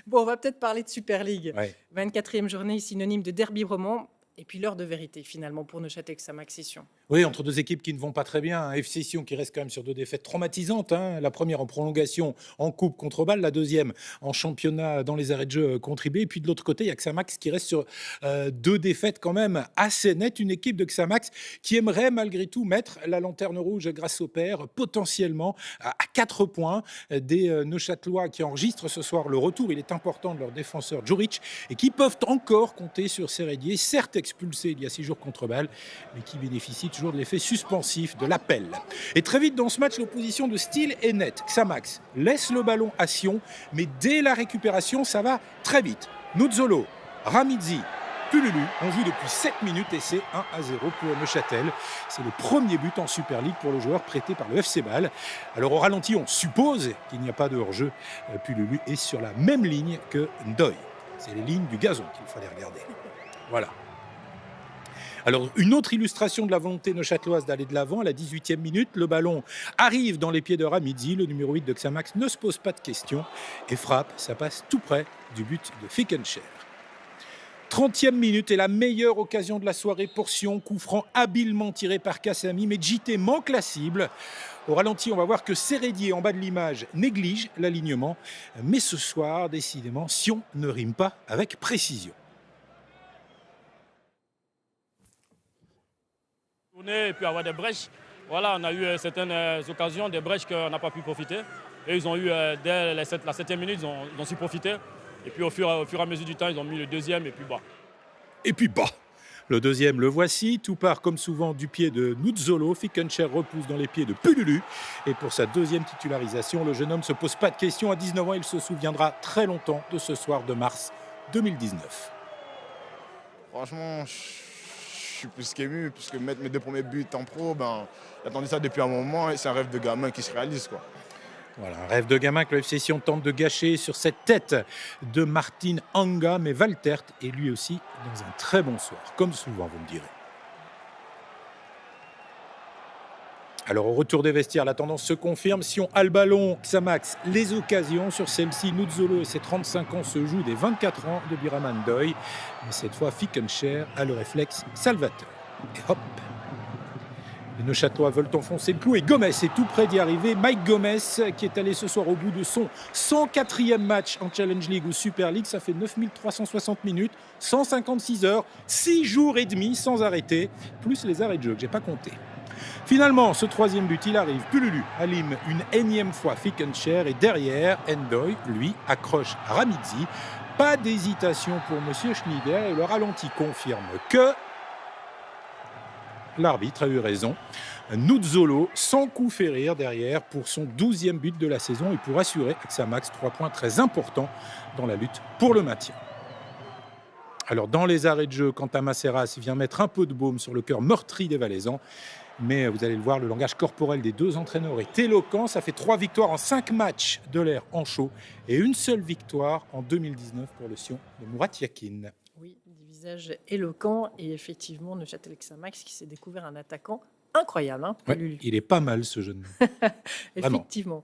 Bon, on va peut-être parler de Super League. Ouais. 24e journée, synonyme de derby roman. Et puis l'heure de vérité, finalement, pour Neuchâtel-Xamax Session. Oui, entre 2 équipes qui ne vont pas très bien, un FC Sion qui reste quand même sur 2 défaites traumatisantes, hein. La première en prolongation en coupe contre Bâle, la deuxième en championnat dans les arrêts de jeu contre IB. Et puis de l'autre côté, il y a Xamax qui reste sur 2 défaites quand même assez nettes. Une équipe de Xamax qui aimerait malgré tout mettre la lanterne rouge grâce au pair, potentiellement à 4 points des Neuchâtelois qui enregistrent ce soir le retour. Il est important de leur défenseur Djuric et qui peuvent encore compter sur Sérédier, certes expulsé il y a 6 jours contre Bâle, mais qui bénéficie toujours de l'effet suspensif de l'appel. Et très vite dans ce match, l'opposition de style est nette. Xamax laisse le ballon à Sion, mais dès la récupération, ça va très vite. Nuzzolo, Ramizzi, Pululu ont vu depuis 7 minutes et c'est 1-0 pour Neuchâtel. C'est le premier but en Super League pour le joueur prêté par le FC Bâle. Alors au ralenti, on suppose qu'il n'y a pas de hors-jeu. Pululu est sur la même ligne que Ndoye. C'est les lignes du gazon qu'il fallait regarder. Voilà. Alors, une autre illustration de la volonté neuchâteloise d'aller de l'avant, à la 18e minute, le ballon arrive dans les pieds de Ramizzi, le numéro 8 de Xamax ne se pose pas de questions et frappe, ça passe tout près du but de Fickencher. 30e minute est la meilleure occasion de la soirée pour Sion, coup franc habilement tiré par Kassami, mais JT manque la cible. Au ralenti, on va voir que Sérédier, en bas de l'image, néglige l'alignement, mais ce soir, décidément, Sion ne rime pas avec précision. Et puis avoir des brèches. Voilà, on a eu certaines occasions, des brèches qu'on n'a pas pu profiter. Et ils ont eu, dès la 7e minute, ils ont su profiter. Et puis au fur et à mesure du temps, ils ont mis le deuxième et puis bah. Et puis bah, le deuxième, le voici. Tout part comme souvent du pied de Nuzzolo. Fickencher repousse dans les pieds de Pululu. Et pour sa deuxième titularisation, le jeune homme ne se pose pas de questions. À 19 ans, il se souviendra très longtemps de ce soir de mars 2019. Franchement, je suis plus qu'ému, puisque mettre mes 2 premiers buts en pro, j'attendais ça depuis un moment et c'est un rêve de gamin qui se réalise, quoi. Voilà, un rêve de gamin que le FC Sion tente de gâcher sur cette tête de Martin Anga. Mais Waltert est lui aussi dans un très bon soir, comme souvent, vous me direz. Alors au retour des vestiaires, la tendance se confirme. Sion a le ballon, Xamax les occasions. Sur celle-ci, Nuzzolo et ses 35 ans se jouent des 24 ans de Biraman Ndoye. Mais cette fois, Fickencher a le réflexe salvateur. Et hop, les Neuchâtelois veulent enfoncer le clou et Gomez est tout près d'y arriver. Mike Gomez qui est allé ce soir au bout de son 104e match en Challenge League ou Super League. Ça fait 9360 minutes, 156 heures, 6 jours et demi sans arrêter, plus les arrêts de jeu que j'ai pas compté. Finalement, ce troisième but, il arrive. Pululu alime une énième fois Fickencher et derrière, Ndoye, lui, accroche Ramizzi. Pas d'hésitation pour Monsieur Schneider et le ralenti confirme que l'arbitre a eu raison. Nuzzolo, sans coup fait rire derrière pour son 12e but de la saison et pour assurer à Xamax 3 points très importants dans la lutte pour le maintien. Alors, dans les arrêts de jeu, Quentin Masseras vient mettre un peu de baume sur le cœur meurtri des Valaisans. Mais vous allez le voir, le langage corporel des deux entraîneurs est éloquent. Ça fait 3 victoires en 5 matchs de l'air en chaud et une seule victoire en 2019 pour le Sion de Murat Yakin. Oui, des visages éloquents et effectivement, Neuchâtel-Xamax qui s'est découvert un attaquant incroyable. Hein, Ouais, Pululu. il est pas mal ce jeune homme. Vraiment. Effectivement.